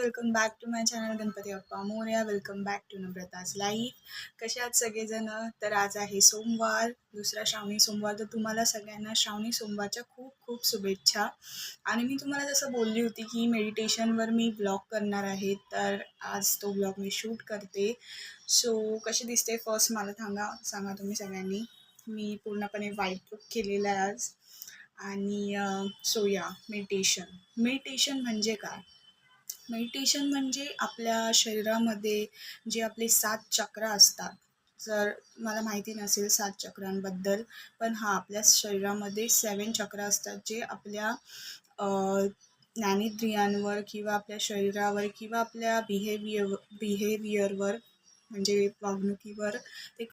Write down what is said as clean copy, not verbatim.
Welcome back to my channel Ganpati Bappa Morya. Welcome back to Namrata's life. कसे आहात सगळेजण? तर आज आहे सोमवार, दुसरा श्रावणी सोमवार. तर तुम्हाला सगळ्यांना श्रावणी सोमवारच्या खूप खूप शुभेच्छा. आणि मी तुम्हाला जसं बोलली होती की मेडिटेशनवर मी ब्लॉग करणार आहे, तर आज तो ब्लॉग मी शूट करते. सो कशी दिसते फर्स्ट मला सांगा तुम्ही सगळ्यांनी. मी पूर्णपणे व्हाईट लुक केलेला आहे आज. आणि सो या मेडिटेशन म्हणजे काय? मेडिटेशन म्हणजे आपल्या शरीरामध्ये जे आपले 7 चक्र असतात. जर मला माहिती नसेल 7 चक्रांबद्दल, पण आपल्या शरीरामध्ये 7 चक्र असतात, जे आपल्या अ, ज्ञानेंद्रियांवर किंवा आपल्या शरीरावर किंवा आपल्या बिहेवियरवर म्हणजे वागणुकीवर ते